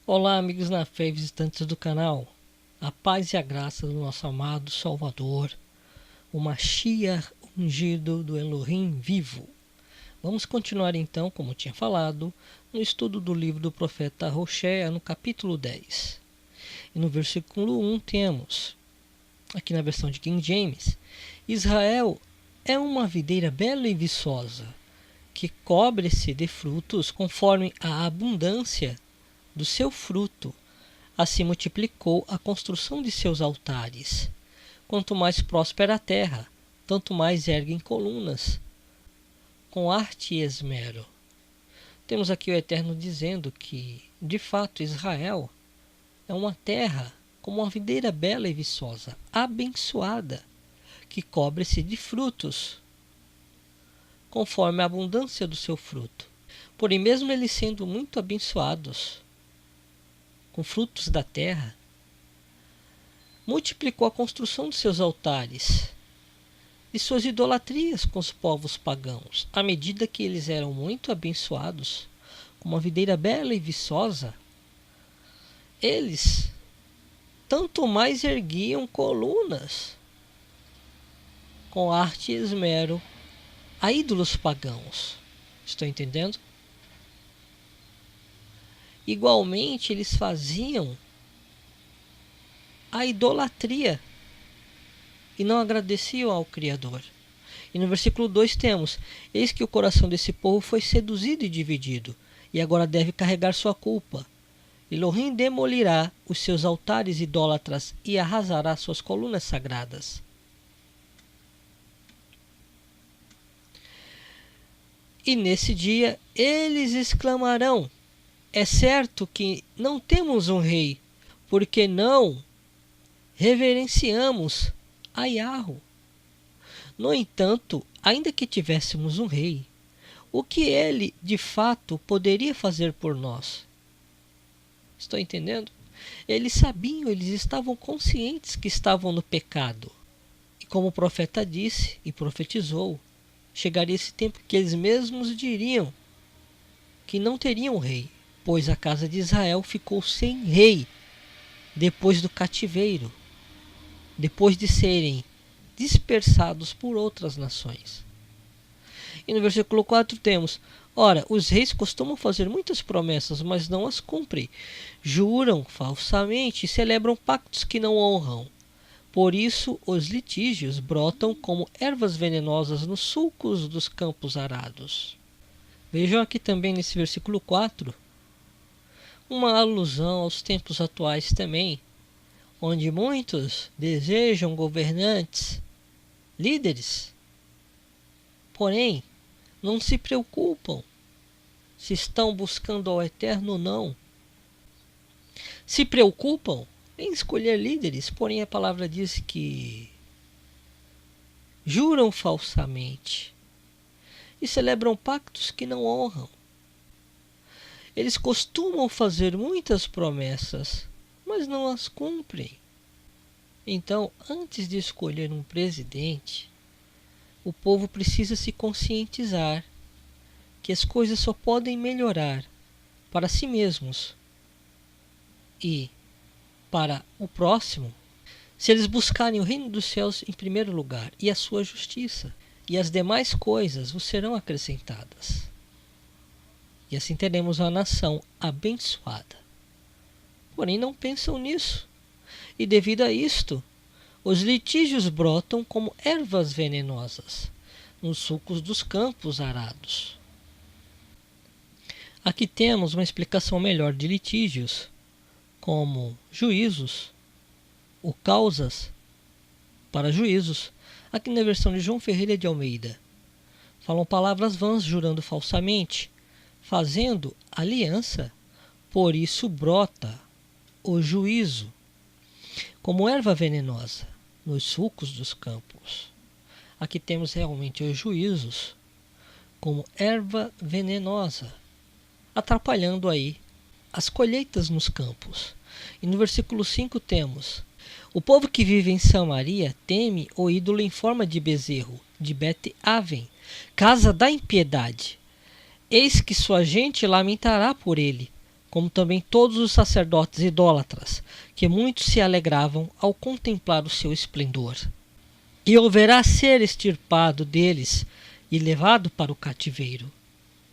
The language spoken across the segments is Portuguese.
Olá, amigos na fé e visitantes do canal. A paz e a graça do nosso amado Salvador, o Mashiach ungido do Elohim vivo. Vamos continuar então, como tinha falado, no estudo do livro do profeta Hoshea, no capítulo 10. E no versículo 1 temos, aqui na versão de King James, Israel é uma videira bela e viçosa, que cobre-se de frutos conforme a abundância do seu fruto. Assim multiplicou a construção de seus altares. Quanto mais próspera a terra, tanto mais erguem colunas, com arte e esmero. Temos aqui o Eterno dizendo que, de fato, Israel é uma terra como uma videira bela e viçosa, abençoada, que cobre-se de frutos, conforme a abundância do seu fruto. Porém, mesmo eles sendo muito abençoados, com frutos da terra, multiplicou a construção de seus altares e suas idolatrias com os povos pagãos. À medida que eles eram muito abençoados, com uma videira bela e viçosa, eles tanto mais erguiam colunas com arte e esmero a ídolos pagãos. Estão entendendo? Igualmente, eles faziam a idolatria e não agradeciam ao Criador. E no versículo 2 temos: eis que o coração desse povo foi seduzido e dividido, e agora deve carregar sua culpa. Elohim demolirá os seus altares idólatras e arrasará suas colunas sagradas. E nesse dia eles exclamarão: é certo que não temos um rei, porque não reverenciamos a Yahweh. No entanto, ainda que tivéssemos um rei, o que ele de fato poderia fazer por nós? Estão entendendo? Eles sabiam, eles estavam conscientes que estavam no pecado. E como o profeta disse e profetizou, chegaria esse tempo que eles mesmos diriam que não teriam rei, pois a casa de Israel ficou sem rei depois do cativeiro, depois de serem dispersados por outras nações. E no versículo 4 temos: ora, os reis costumam fazer muitas promessas, mas não as cumprem. Juram falsamente e celebram pactos que não honram. Por isso os litígios brotam como ervas venenosas nos sulcos dos campos arados. Vejam aqui também nesse versículo 4 uma alusão aos tempos atuais também, onde muitos desejam governantes, líderes, porém não se preocupam se estão buscando ao Eterno ou não. Se preocupam em escolher líderes, porém a palavra diz que juram falsamente e celebram pactos que não honram. Eles costumam fazer muitas promessas, mas não as cumprem. Então, antes de escolher um presidente, o povo precisa se conscientizar que as coisas só podem melhorar para si mesmos e para o próximo se eles buscarem o reino dos céus em primeiro lugar e a sua justiça, e as demais coisas vos serão acrescentadas. E assim teremos uma nação abençoada. Porém não pensam nisso. E devido a isto, os litígios brotam como ervas venenosas nos sulcos dos campos arados. Aqui temos uma explicação melhor de litígios, como juízos, ou causas para juízos. Aqui na versão de João Ferreira de Almeida, falam palavras vãs jurando falsamente, fazendo aliança, por isso brota o juízo, como erva venenosa, nos sulcos dos campos. Aqui temos realmente os juízos, como erva venenosa, atrapalhando aí as colheitas nos campos. E no versículo 5 temos: o povo que vive em Samaria teme o ídolo em forma de bezerro, de Bet-Aven, casa da impiedade. Eis que sua gente lamentará por ele, como também todos os sacerdotes idólatras, que muito se alegravam ao contemplar o seu esplendor. E haverá ser extirpado deles e levado para o cativeiro.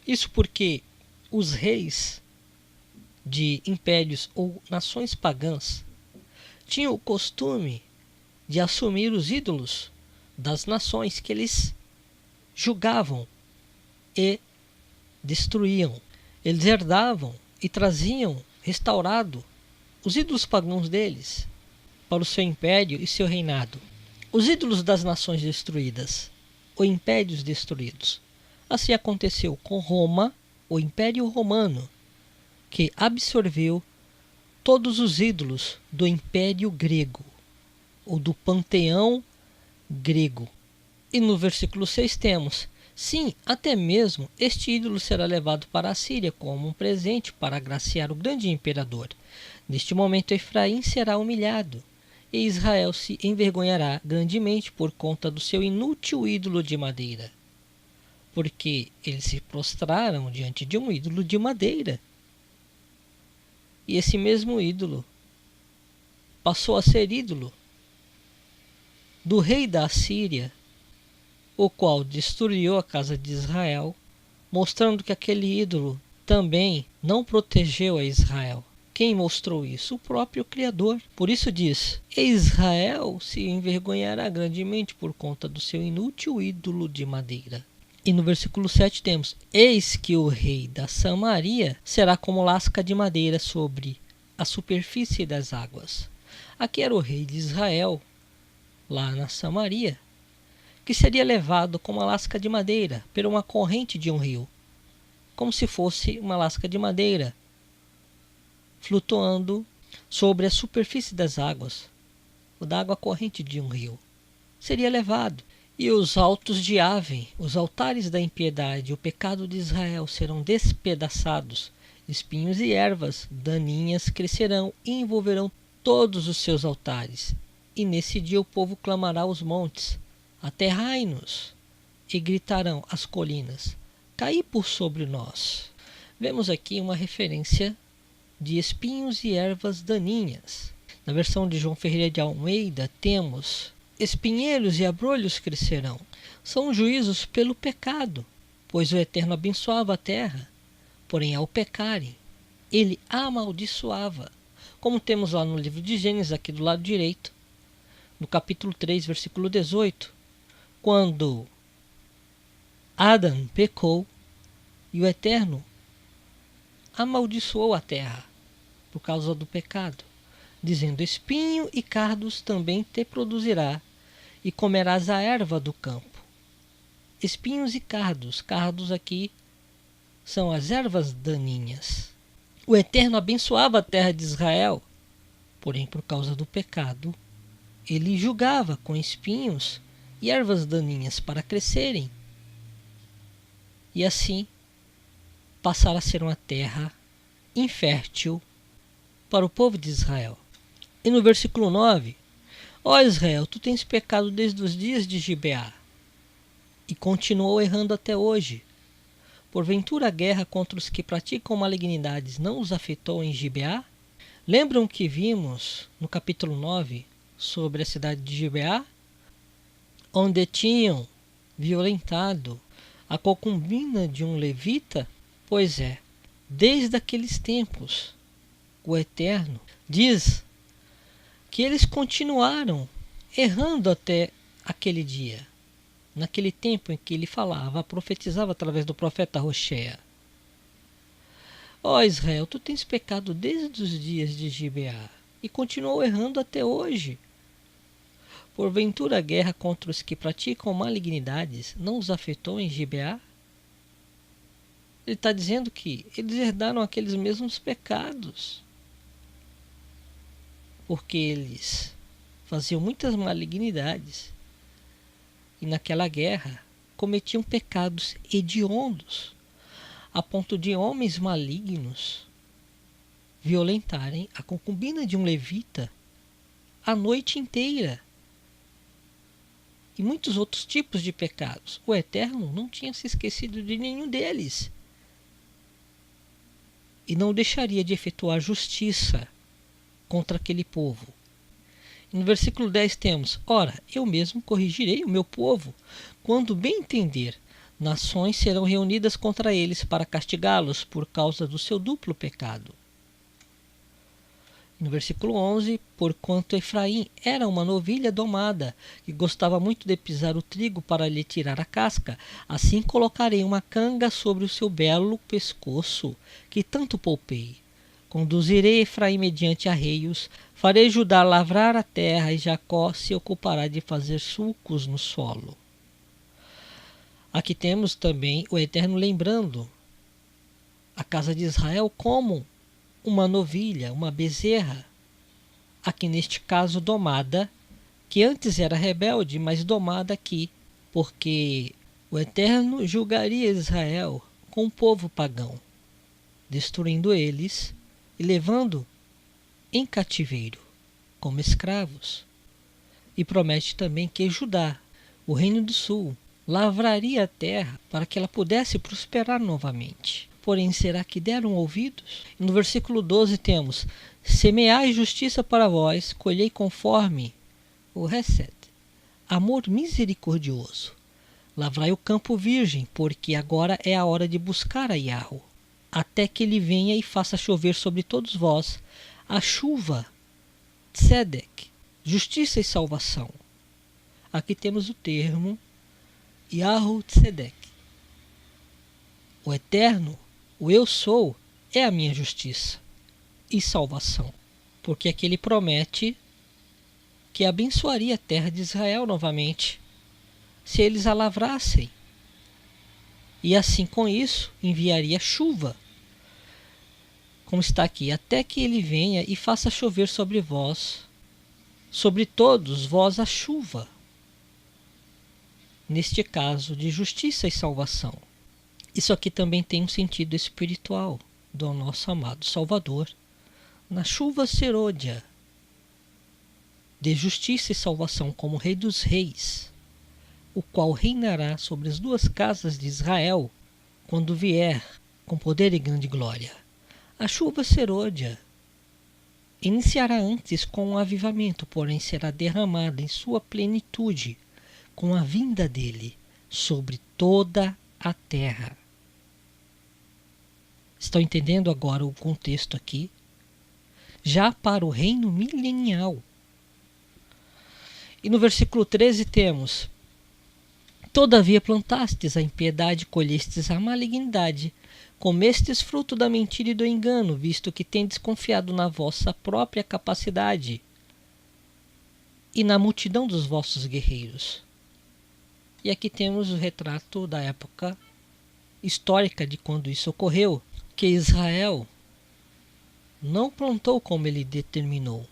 Isso porque os reis de impérios ou nações pagãs tinham o costume de assumir os ídolos das nações que eles julgavam e destruíam. Eles herdavam e traziam restaurado os ídolos pagãos deles para o seu império e seu reinado. Os ídolos das nações destruídas, ou impérios destruídos. Assim aconteceu com Roma, o Império Romano, que absorveu todos os ídolos do Império Grego, ou do panteão grego. E no versículo 6 temos: sim, até mesmo este ídolo será levado para a Síria como um presente para agraciar o grande imperador. Neste momento Efraim será humilhado, e Israel se envergonhará grandemente por conta do seu inútil ídolo de madeira, porque eles se prostraram diante de um ídolo de madeira. E esse mesmo ídolo passou a ser ídolo do rei da Assíria, o qual destruiu a casa de Israel, mostrando que aquele ídolo também não protegeu a Israel. Quem mostrou isso? O próprio Criador. Por isso diz: Israel se envergonhará grandemente por conta do seu inútil ídolo de madeira. E no versículo 7 temos: eis que o rei da Samaria será como lasca de madeira sobre a superfície das águas. Aqui era o rei de Israel, lá na Samaria, que seria levado como uma lasca de madeira por uma corrente de um rio, como se fosse uma lasca de madeira flutuando sobre a superfície das águas, ou da água corrente de um rio. Seria levado. E os altos de Aven, os altares da impiedade, o pecado de Israel serão despedaçados. Espinhos e ervas daninhas crescerão e envolverão todos os seus altares. E nesse dia o povo clamará aos montes: aterrai-nos, e gritarão às colinas: caí por sobre nós. Vemos aqui uma referência de espinhos e ervas daninhas. Na versão de João Ferreira de Almeida temos: espinheiros e abrolhos crescerão. São juízos pelo pecado, pois o Eterno abençoava a terra, porém ao pecarem, ele a amaldiçoava. Como temos lá no livro de Gênesis, aqui do lado direito, no capítulo 3, versículo 18, quando Adão pecou e o Eterno amaldiçoou a terra por causa do pecado, dizendo: espinho e cardos também te produzirá, e comerás a erva do campo. Espinhos e cardos. Cardos aqui são as ervas daninhas. O Eterno abençoava a terra de Israel, porém por causa do pecado, ele julgava com espinhos e ervas daninhas para crescerem, e assim passar a ser uma terra infértil para o povo de Israel. E no versículo 9: ó Israel, tu tens pecado desde os dias de Gibeá, e continuou errando até hoje. Porventura a guerra contra os que praticam malignidades não os afetou em Gibeá? Lembram que vimos no capítulo 9 sobre a cidade de Gibeá, onde tinham violentado a concubina de um levita? Pois é, desde aqueles tempos, o Eterno diz que eles continuaram errando até aquele dia, naquele tempo em que ele falava, profetizava através do profeta Roxéia. Ó Israel, tu tens pecado desde os dias de Gibeá, e continuou errando até hoje. Porventura a guerra contra os que praticam malignidades não os afetou em Gibeá? Ele está dizendo que eles herdaram aqueles mesmos pecados, porque eles faziam muitas malignidades e naquela guerra cometiam pecados hediondos, a ponto de homens malignos violentarem a concubina de um levita a noite inteira. E muitos outros tipos de pecados. O Eterno não tinha se esquecido de nenhum deles. e não deixaria de efetuar justiça contra aquele povo. No versículo 10 temos: ora, eu mesmo corrigirei o meu povo, quando bem entender. Nações serão reunidas contra eles para castigá-los por causa do seu duplo pecado. No versículo 11, porquanto Efraim era uma novilha domada, que gostava muito de pisar o trigo para lhe tirar a casca, assim colocarei uma canga sobre o seu belo pescoço, que tanto poupei. Conduzirei Efraim mediante arreios, farei Judá lavrar a terra, e Jacó se ocupará de fazer sulcos no solo. Aqui temos também o Eterno lembrando a casa de Israel como uma novilha, uma bezerra, aqui neste caso domada, que antes era rebelde, mas domada aqui, porque o Eterno julgaria Israel com o povo pagão, destruindo eles e levando em cativeiro, como escravos. E promete também que Judá, o reino do sul, lavraria a terra para que ela pudesse prosperar novamente. Porém, será que deram ouvidos? E no versículo 12 temos: semeai justiça para vós, colhei conforme o Hesed, amor misericordioso. Lavrai o campo virgem, porque agora é a hora de buscar a Yahweh, até que ele venha e faça chover sobre todos vós a chuva, tzedek, justiça e salvação. Aqui temos o termo Yahweh tzedek. O Eterno, o Eu Sou, é a minha justiça e salvação, porque aqui ele promete que abençoaria a terra de Israel novamente, se eles a lavrassem. E assim, com isso, enviaria chuva, como está aqui, até que ele venha e faça chover sobre vós, sobre todos vós a chuva, neste caso de justiça e salvação. Isso aqui também tem um sentido espiritual do nosso amado Salvador, na chuva serôdia, de justiça e salvação como Rei dos Reis, o qual reinará sobre as duas casas de Israel, quando vier com poder e grande glória. A chuva serôdia iniciará antes com um avivamento, porém será derramada em sua plenitude com a vinda dele sobre toda a terra. Estão entendendo agora o contexto aqui? Já para o reino milenial. E no versículo 13 temos: todavia plantastes a impiedade, colhestes a malignidade, comestes fruto da mentira e do engano, visto que tendes confiado na vossa própria capacidade e na multidão dos vossos guerreiros. E aqui temos o retrato da época histórica de quando isso ocorreu, que Israel não plantou como ele determinou.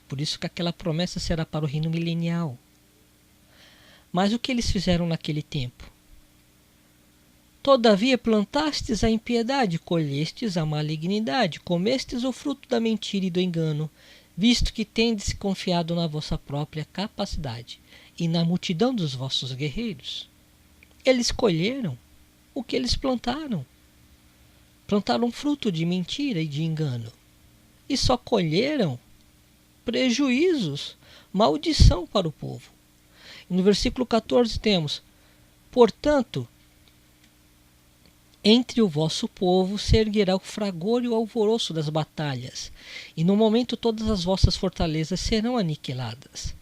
Por isso que aquela promessa será para o reino milenial. Mas o que eles fizeram naquele tempo? Todavia plantastes a impiedade, colhestes a malignidade, comestes o fruto da mentira e do engano, visto que tendes confiado na vossa própria capacidade e na multidão dos vossos guerreiros. Eles colheram o que eles plantaram. Plantaram fruto de mentira e de engano. E só colheram prejuízos, maldição para o povo. E no versículo 14 temos: portanto, entre o vosso povo se erguerá o fragor e o alvoroço das batalhas, e no momento todas as vossas fortalezas serão aniquiladas.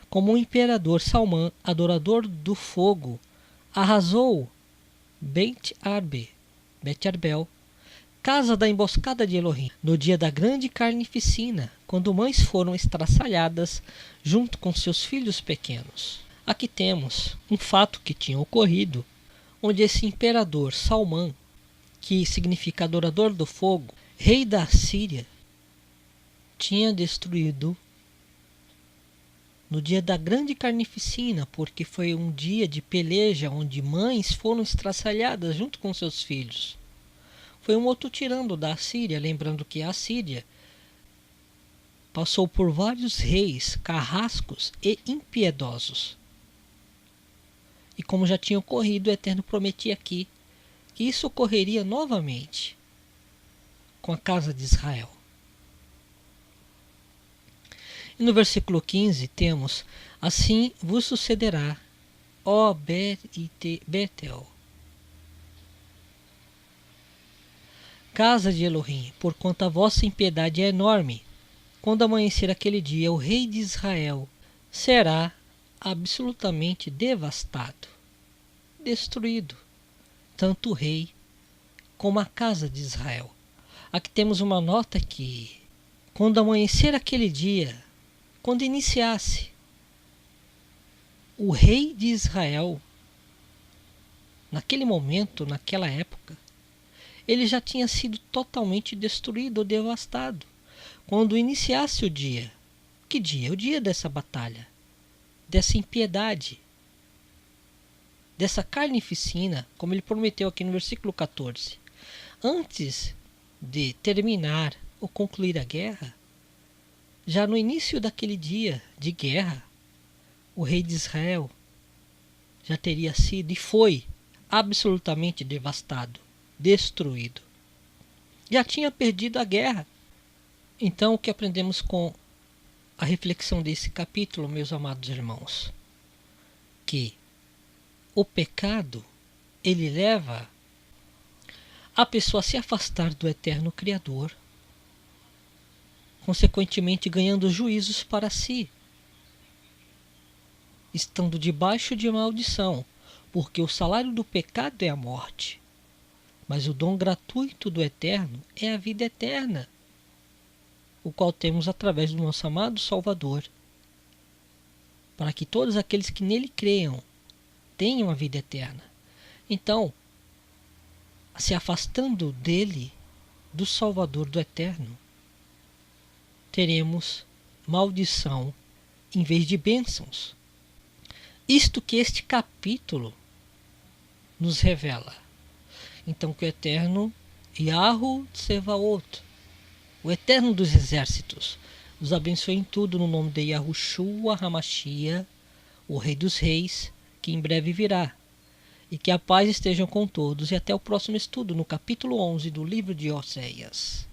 Como o imperador Salmã, adorador do fogo, arrasou Bet-Arbel, casa da emboscada de Elohim, no dia da grande carnificina, quando mães foram estraçalhadas junto com seus filhos pequenos. Aqui temos um fato que tinha ocorrido, onde esse imperador Salmã, que significa adorador do fogo, rei da Síria, tinha destruído no dia da grande carnificina, porque foi um dia de peleja onde mães foram estraçalhadas junto com seus filhos. Foi um outro tirano da Assíria, lembrando que a Assíria passou por vários reis carrascos e impiedosos. E como já tinha ocorrido, o Eterno prometia aqui que isso ocorreria novamente. com a casa de Israel. E no versículo 15 temos: assim vos sucederá, ó Betel, casa de Elohim, porquanto a vossa impiedade é enorme. Quando amanhecer aquele dia, o rei de Israel será absolutamente devastado, destruído, tanto o rei como a casa de Israel. Aqui temos uma nota que, quando amanhecer aquele dia, quando iniciasse, o rei de Israel, naquele momento, naquela época, ele já tinha sido totalmente destruído ou devastado. Quando iniciasse o dia, que dia? O dia dessa batalha, dessa impiedade, dessa carnificina, como ele prometeu aqui no versículo 14. Antes de terminar ou concluir a guerra, já no início daquele dia de guerra, o rei de Israel já teria sido e foi absolutamente devastado, destruído. Já tinha perdido a guerra. Então, o que aprendemos com a reflexão desse capítulo, meus amados irmãos? Que o pecado, ele leva a pessoa a se afastar do eterno Criador, consequentemente ganhando juízos para si, estando debaixo de maldição, porque o salário do pecado é a morte, mas o dom gratuito do Eterno é a vida eterna, o qual temos através do nosso amado Salvador, para que todos aqueles que nele creiam tenham a vida eterna. Então, se afastando dele, do Salvador, do Eterno, teremos maldição em vez de bênçãos. Isto que este capítulo nos revela. Então, que o Eterno, Yahu Tsevaot, o Eterno dos Exércitos, nos abençoe em tudo no nome de Yahushua HaMashiach, o Rei dos Reis, que em breve virá. E que a paz esteja com todos. E até o próximo estudo no capítulo 11 do livro de Oséias.